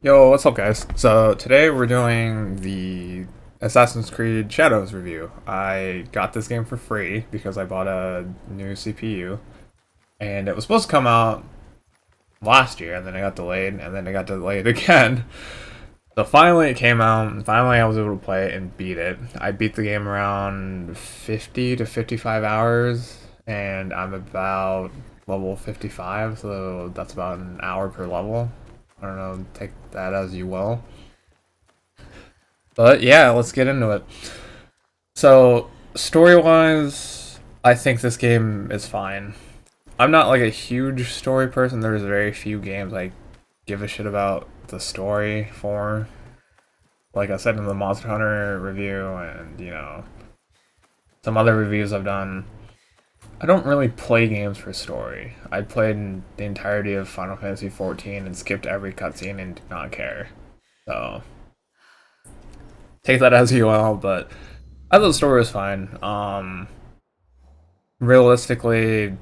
Yo, what's up, guys? So today we're doing the Assassin's Creed Shadows review. I got this game for free because I bought a new CPU, and it was supposed to come out last year, and then it got delayed, and then it got delayed again. So finally it came out, and finally I was able to play it and beat it. I beat the game around 50 to 55 hours, and I'm about level 55, so that's about an hour per level. I don't know, take that as you will. But yeah, let's get into it. So, story-wise, I think this game is fine. I'm not like a huge story person. There's very few games I give a shit about the story for. Like I said in the Monster Hunter review and, some other reviews I've done. I don't really play games for story. I played the entirety of Final Fantasy XIV and skipped every cutscene and did not care. So, take that as you will, but I thought the story was fine. Realistically,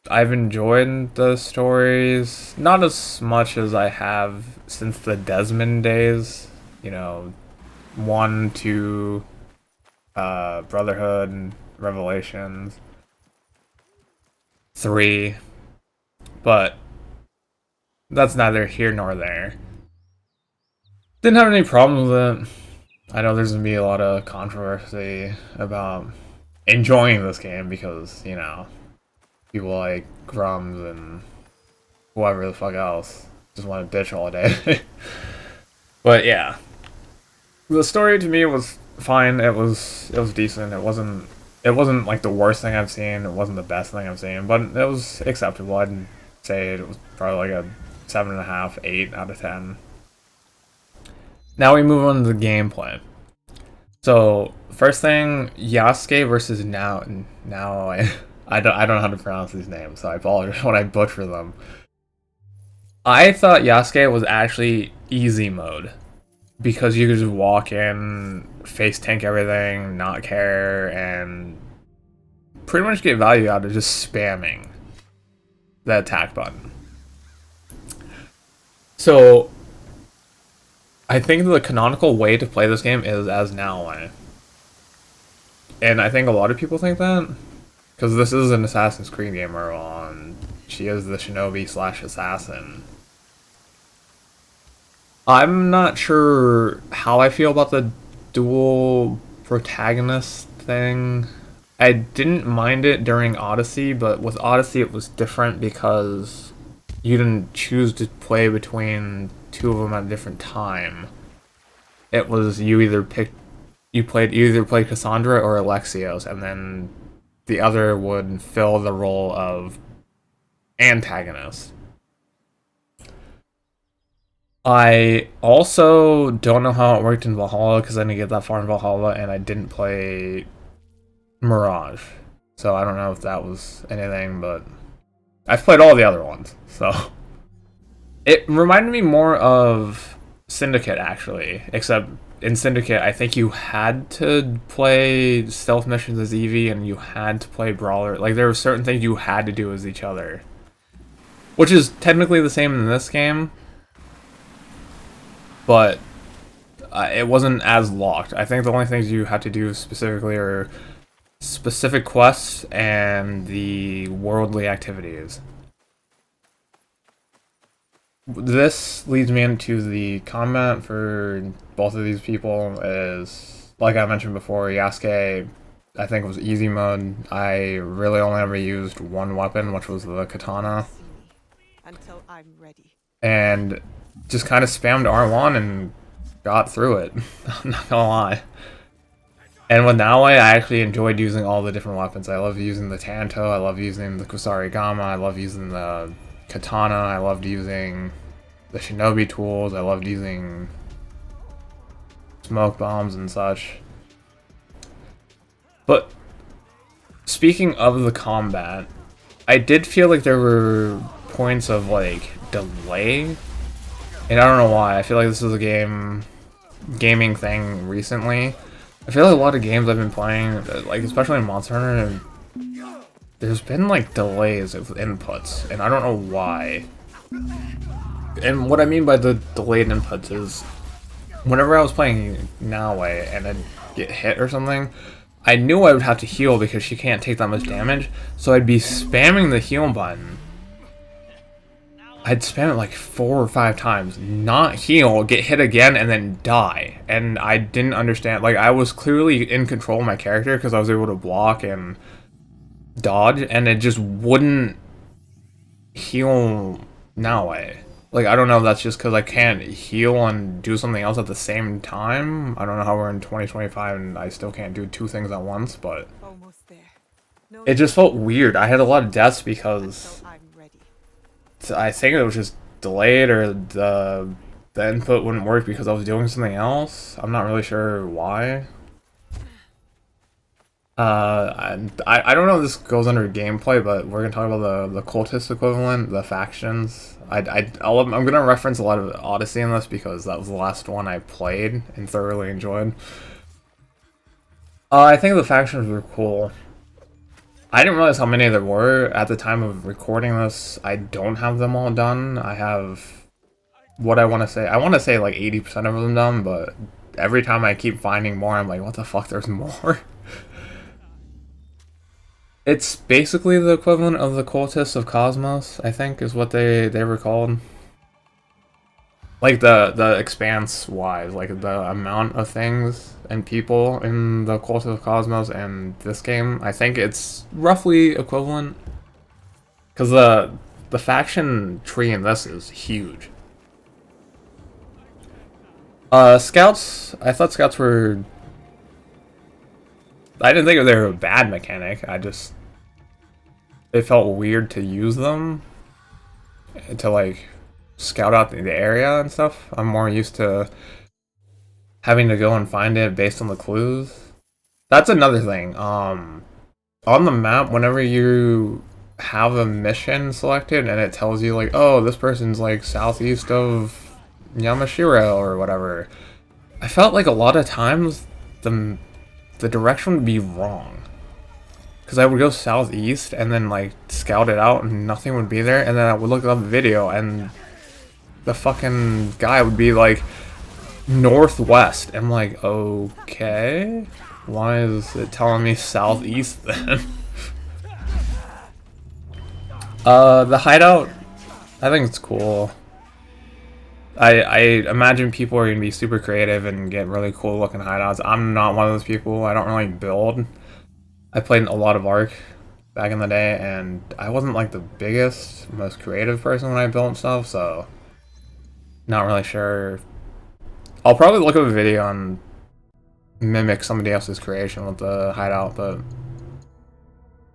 I've enjoyed the stories, not as much as I have since the Desmond days. You know, 1, 2, Brotherhood, Revelations, 3, but that's neither here nor there. Didn't have any problems with it. I know there's gonna be a lot of controversy about enjoying this game because, people like Grums and whoever the fuck else just want to bitch all day. But yeah, the story to me was fine. It was decent. It wasn't like the worst thing I've seen. It wasn't the best thing I've seen, but it was acceptable. I'd say it was probably like a 7.5, 8 out of 10. Now we move on to the gameplay. So first thing, Yasuke versus now I don't know how to pronounce these names, so I apologize when I butcher them. I thought Yasuke was actually easy mode because you could just walk in, face tank everything, not care, and pretty much get value out of just spamming the attack button. So I think the canonical way to play this game is as Naoi. And I think a lot of people think that because this is an Assassin's Creed game we're on. She is the shinobi slash assassin. I'm not sure how I feel about the dual protagonist thing. I didn't mind it during Odyssey, but with Odyssey it was different because you didn't choose to play between two of them at a different time. It was you either played Cassandra or Alexios, and then the other would fill the role of antagonist. I also don't know how it worked in Valhalla because I didn't get that far in Valhalla and I didn't play Mirage. So I don't know if that was anything, but I've played all the other ones. So it reminded me more of Syndicate actually, except in Syndicate I think you had to play stealth missions as Eevee and you had to play Brawler. Like there were certain things you had to do as each other, which is technically the same in this game, but it wasn't as locked. I think the only things you had to do specifically are specific quests and the worldly activities. This leads me into the combat for both of these people is, like I mentioned before, Yasuke, I think was easy mode. I really only ever used one weapon, which was the katana, Until I'm ready. and just kind of spammed R1 and got through it. I'm not gonna lie. And with Naoi, I actually enjoyed using all the different weapons. I love using the Tanto, I love using the Kusarigama, I love using the Katana, I loved using the Shinobi tools, I loved using smoke bombs and such. But speaking of the combat, I did feel like there were points of like delay, and I don't know why. I feel like this is a gaming thing recently. I feel like a lot of games I've been playing, like especially in Monster Hunter, there's been like delays of inputs, and I don't know why. And what I mean by the delayed inputs is, whenever I was playing Naoe and I'd get hit or something, I knew I would have to heal because she can't take that much damage, so I'd be spamming the heal button. I'd spam it like 4 or 5 times, not heal, get hit again, and then die. And I didn't understand, like, I was clearly in control of my character because I was able to block and dodge, and it just wouldn't heal Naoe. Like, I don't know if that's just because I can't heal and do something else at the same time. I don't know how we're in 2025 and I still can't do 2 things at once, but Almost there. No it just felt weird. I had a lot of deaths because until I'm ready. I think it was just delayed, or the input wouldn't work because I was doing something else. I'm not really sure why. I don't know if this goes under gameplay, but we're gonna talk about the cultist equivalent, the factions. I'm gonna reference a lot of Odyssey in this because that was the last one I played and thoroughly enjoyed. I think the factions were cool. I didn't realize how many there were at the time of recording this. I don't have them all done. I have what I want to say. I want to say like 80% of them done, but every time I keep finding more, I'm like, what the fuck, there's more? It's basically the equivalent of the cultists of Cosmos, I think, is what they were called. Like the expanse wise, like the amount of things and people in the Cult of Cosmos and this game, I think it's roughly equivalent. Because the faction tree in this is huge. Scouts, I thought scouts were... I didn't think they were a bad mechanic, it felt weird to use them. To like scout out the area and stuff. I'm more used to having to go and find it based on the clues. That's another thing. On the map, whenever you have a mission selected and it tells you like, oh, this person's like southeast of Yamashiro or whatever, I felt like a lot of times the direction would be wrong. Because I would go southeast and then like scout it out and nothing would be there, and then I would look up the video and the fucking guy would be like northwest. I'm like, okay, why is it telling me southeast then? The hideout, I think it's cool. I imagine people are gonna be super creative and get really cool looking hideouts. I'm not one of those people. I don't really build. I played a lot of Ark back in the day, and I wasn't like the biggest, most creative person when I built stuff, so not really sure. I'll probably look up a video and mimic somebody else's creation with the hideout, but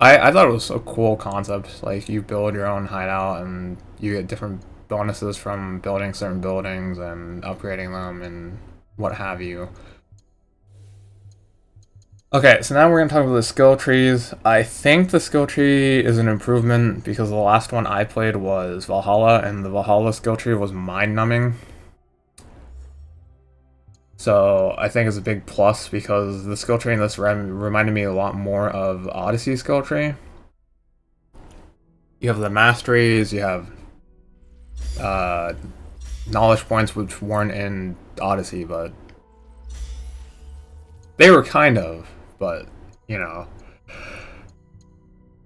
I thought it was a cool concept. Like, you build your own hideout and you get different bonuses from building certain buildings and upgrading them and what have you. Okay, so now we're going to talk about the skill trees. I think the skill tree is an improvement because the last one I played was Valhalla, and the Valhalla skill tree was mind-numbing. So I think it's a big plus because the skill tree in this reminded me a lot more of Odyssey skill tree. You have the masteries, you have knowledge points, which weren't in Odyssey, but they were kind of, but you know.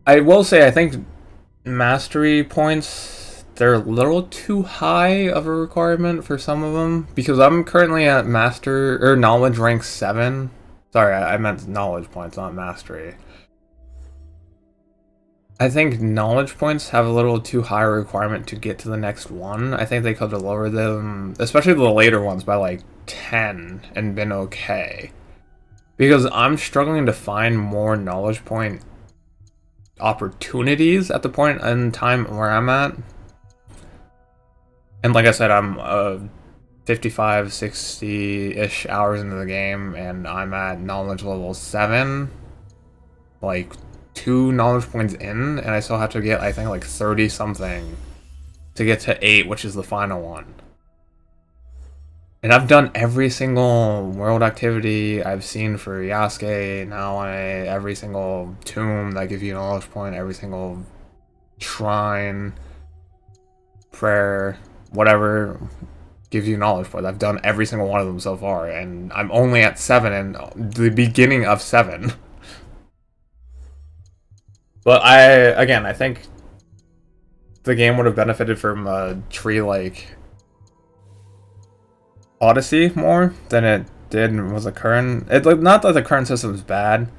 I will say I think mastery points, they're a little too high of a requirement for some of them, because I'm currently at master or knowledge rank 7. Sorry, I meant knowledge points, not mastery. I think knowledge points have a little too high a requirement to get to the next one. I think they could have lowered them, especially the later ones, by like 10 and been okay. Because I'm struggling to find more knowledge point opportunities at the point in time where I'm at. And like I said, I'm 55, 60-ish hours into the game, and I'm at knowledge level 7. Like, 2 knowledge points in, and I still have to get, I think, like 30 something to get to 8, which is the final one. And I've done every single world activity I've seen for Yasuke, Naoe, every single tomb that gives you a knowledge point, every single shrine, prayer. whatever gives you knowledge points. I've done every single one of them so far, and I'm only at 7 and the beginning of 7. But I think the game would have benefited from a tree like Odyssey more than it did and was a current. It like not that the current system is bad.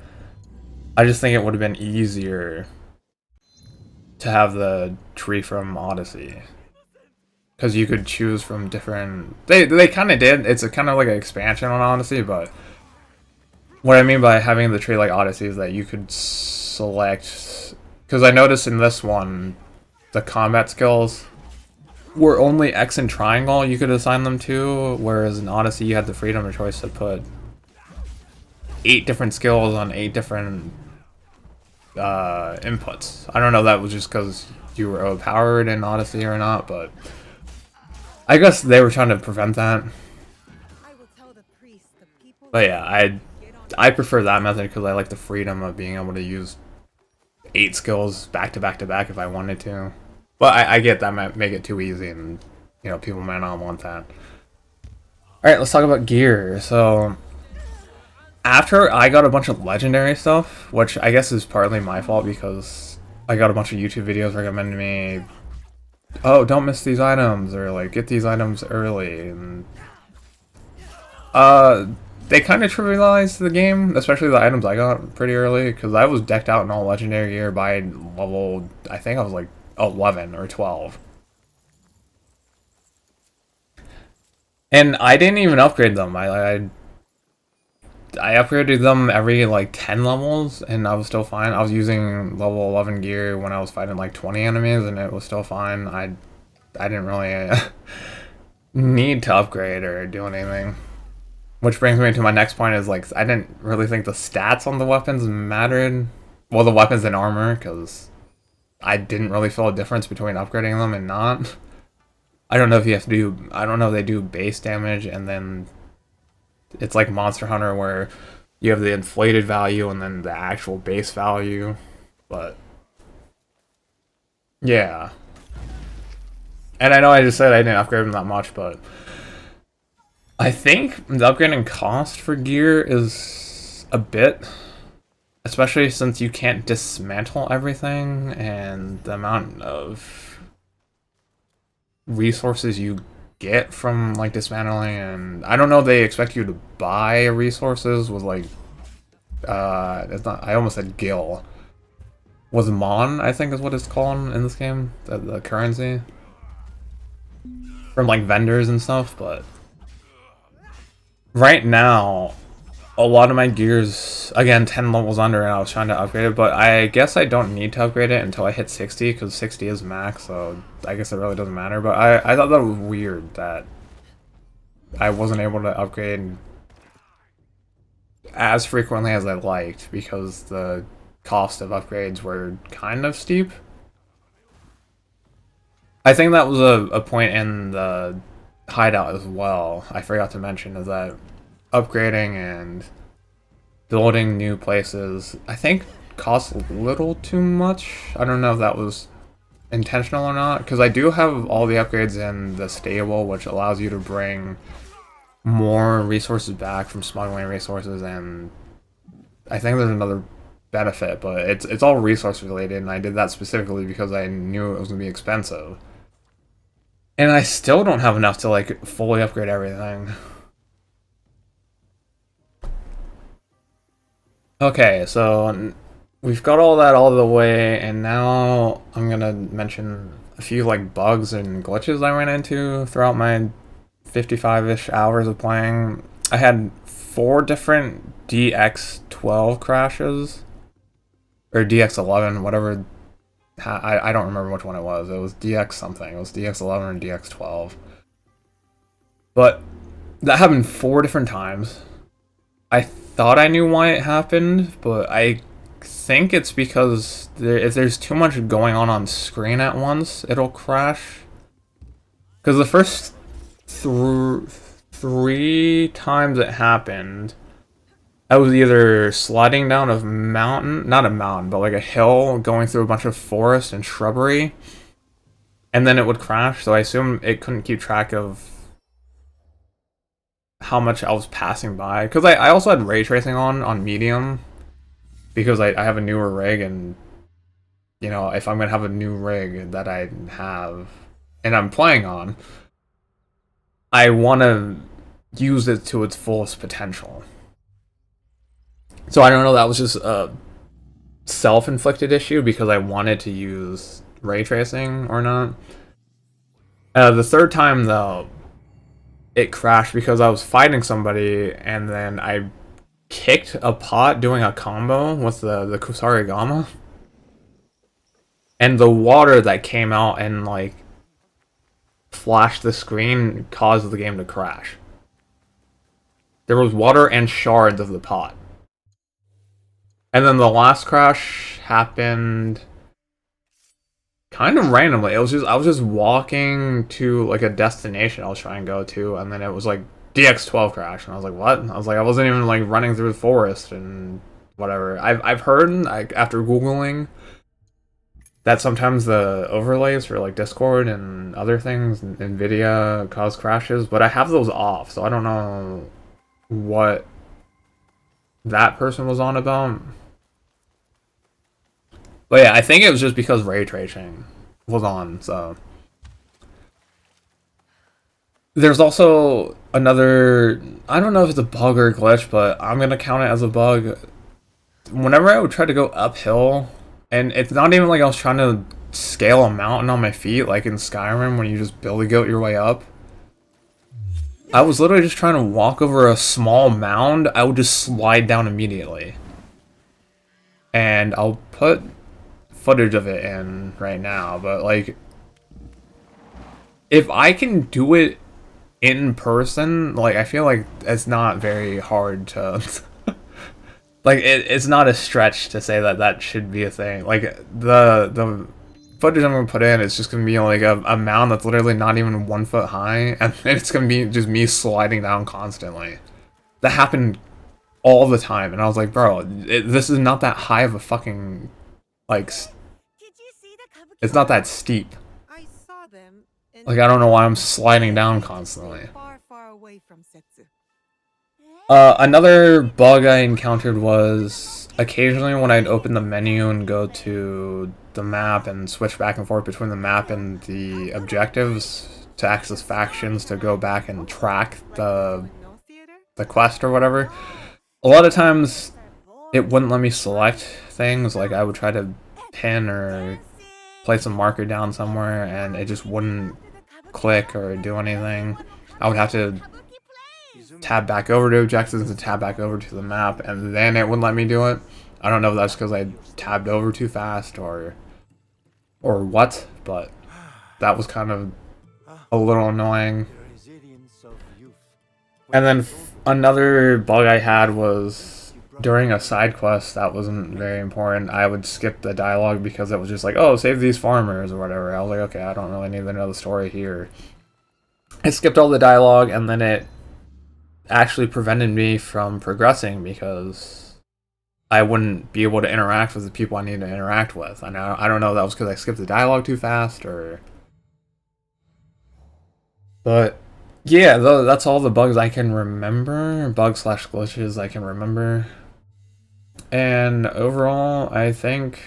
I just think it would have been easier to have the tree from Odyssey, because you could choose from different. They kind of did. It's a kind of like an expansion on Odyssey, but what I mean by having the tree like Odyssey is that you could select. Because I noticed in this one, the combat skills were only X and triangle you could assign them to, whereas in Odyssey you had the freedom of choice to put 8 different skills on 8 different inputs. I don't know if that was just because you were overpowered in Odyssey or not, but I guess they were trying to prevent that. But yeah, I prefer that method because I like the freedom of being able to use 8 skills back to back to back if I wanted to. But I get that might make it too easy, and you know, people might not want that. Alright, let's talk about gear. So after I got a bunch of legendary stuff, which I guess is partly my fault because I got a bunch of YouTube videos recommending me, oh, don't miss these items, or like get these items early, and they kind of trivialized the game, especially the items I got pretty early, because I was decked out in all legendary gear by level, I think I was like 11 or 12. And I didn't even upgrade them. I upgraded them every like 10 levels, and I was still fine. I was using level 11 gear when I was fighting like 20 enemies, and it was still fine. I didn't really need to upgrade or do anything. Which brings me to my next point is, like, I didn't really think the stats on the weapons mattered. Well, the weapons and armor, because I didn't really feel a difference between upgrading them and not. I don't know if you have to do, I don't know if they do base damage and then it's like Monster Hunter where you have the inflated value and then the actual base value. But yeah. And I know I just said I didn't upgrade them that much, but I think the upgrading cost for gear is a bit, especially since you can't dismantle everything, and the amount of resources you get from like dismantling, and I don't know if they expect you to buy resources with like it's not, I almost said gil. Was Mon, I think is what it's called in this game, the currency from like vendors and stuff, but right now a lot of my gears, again, 10 levels under, and I was trying to upgrade it, but I guess I don't need to upgrade it until I hit 60, because 60 is max, so I guess it really doesn't matter. But I thought that was weird that I wasn't able to upgrade as frequently as I liked, because the cost of upgrades were kind of steep. I think that was a point in the hideout as well, I forgot to mention, is that upgrading and building new places, I think, costs a little too much. I don't know if that was intentional or not, because I do have all the upgrades in the stable, which allows you to bring more resources back from smuggling resources, and I think there's another benefit, but it's all resource related, and I did that specifically because I knew it was going to be expensive. And I still don't have enough to like fully upgrade everything. Okay, so we've got all that all the way, and now I'm gonna mention a few like bugs and glitches I ran into throughout my 55-ish hours of playing. I had 4 different DX12 crashes, or DX11, whatever. I don't remember which one it was. It was DX something. It was DX11 or DX12. But that happened 4 different times. I thought I knew why it happened, but I think it's because if there's too much going on screen at once, it'll crash. Because the first 3 times it happened, I was either sliding down a mountain, not a mountain, but like a hill, going through a bunch of forest and shrubbery, and then it would crash, so I assume it couldn't keep track of how much I was passing by. Because I also had ray tracing on medium, because I have a newer rig, and you know, if I'm gonna have a new rig that I have and I'm playing on, I want to use it to its fullest potential. So I don't know, that was just a self-inflicted issue because I wanted to use ray tracing or not. The third time though, it crashed because I was fighting somebody and then I kicked a pot doing a combo with the Kusarigama. And the water that came out and like flashed the screen caused the game to crash. There was water and shards of the pot. And then the last crash happened kind of randomly. I was just walking to like a destination I was trying to go to, and then it was like DX12 crash, and I was like, what? I was like, I wasn't even like running through the forest and whatever. I've heard, like, after googling, that sometimes the overlays for like Discord and other things, Nvidia, cause crashes, but I have those off, so I don't know what that person was on about. But yeah, I think it was just because ray tracing was on, so. There's also another, I don't know if it's a bug or a glitch, but I'm gonna count it as a bug. Whenever I would try to go uphill, and it's not even like I was trying to scale a mountain on my feet, like in Skyrim when you just billy goat your way up. I was literally just trying to walk over a small mound, I would just slide down immediately. And I'll put footage of it in right now, but like, if I can do it in person, like, I feel like it's not very hard to like, it's not a stretch to say that that should be a thing. Like, the footage I'm gonna put in is just gonna be like a mound that's literally not even 1 foot high, and it's gonna be just me sliding down constantly. That happened all the time, and I was like, bro, this is not that high of a fucking, like, it's not that steep. I saw them. Like, I don't know why I'm sliding down constantly. Far, far away from Setsu. Another bug I encountered was occasionally when I'd open the menu and go to the map and switch back and forth between the map and the objectives to access factions to go back and track the quest or whatever. A lot of times it wouldn't let me select things, like I would try to pin or place a marker down somewhere and it just wouldn't click or do anything. I would have to tab back over to objectives and tab back over to the map, and then it wouldn't let me do it. I don't know if that's because I tabbed over too fast or what, but that was kind of a little annoying. And then another bug I had was during a side quest that wasn't very important. I would skip the dialogue because it was just like, oh, save these farmers or whatever. I was like, okay, I don't really need to know the story here. I skipped all the dialogue, and then it actually prevented me from progressing because I wouldn't be able to interact with the people I need to interact with. And I don't know if that was because I skipped the dialogue too fast or... But yeah, that's all the bugs I can remember. Bugs / glitches I can remember. And overall, I think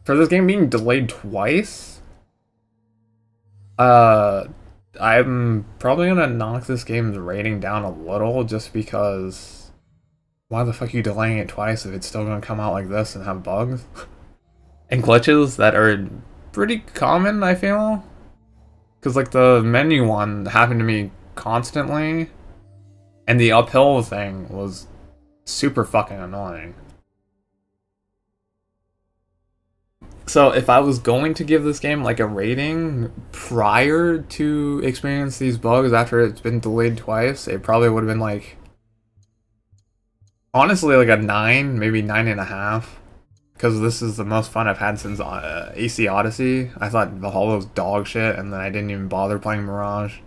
for this game being delayed twice, I'm probably gonna knock this game's rating down a little just because why the fuck are you delaying it twice if it's still gonna come out like this and have bugs? And glitches that are pretty common, I feel. Because, like, the menu one happened to me constantly, and the uphill thing was super fucking annoying. So if I was going to give this game like a rating prior to experience these bugs after it's been delayed twice, it probably would have been like, honestly, like a 9, maybe 9.5. Because this is the most fun I've had since AC Odyssey. I thought Valhalla was dog shit, and then I didn't even bother playing Mirage.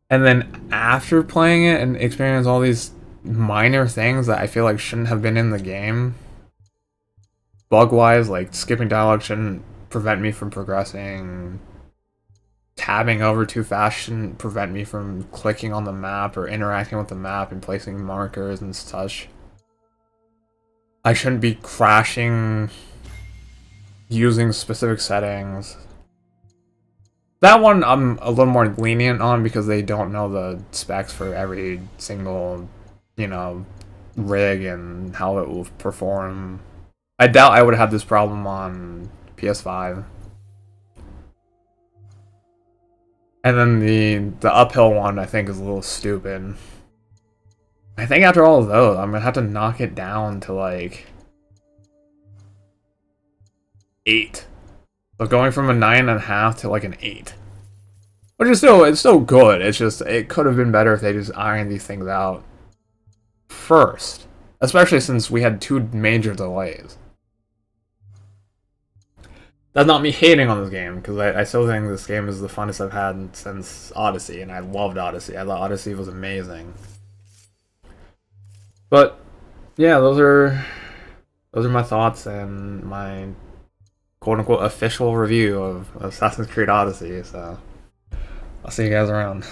And then after playing it and experiencing all these minor things that I feel like shouldn't have been in the game, bug-wise, like skipping dialogue shouldn't prevent me from progressing. Tabbing over too fast shouldn't prevent me from clicking on the map or interacting with the map and placing markers and such. I shouldn't be crashing using specific settings. That one I'm a little more lenient on because they don't know the specs for every single, you know, rig and how it will perform. I doubt I would have this problem on PS5. And then the uphill one I think is a little stupid. I think after all of those, I'm gonna have to knock it down to like 8. So going from a 9.5 to like an 8. Which is still good. It's just it could have been better if they just ironed these things out first. Especially since we had 2 major delays. That's not me hating on this game, because I still think this game is the funnest I've had since Odyssey, and I loved Odyssey. I thought Odyssey was amazing. But yeah, those are my thoughts and my quote-unquote official review of Assassin's Creed Odyssey, so I'll see you guys around.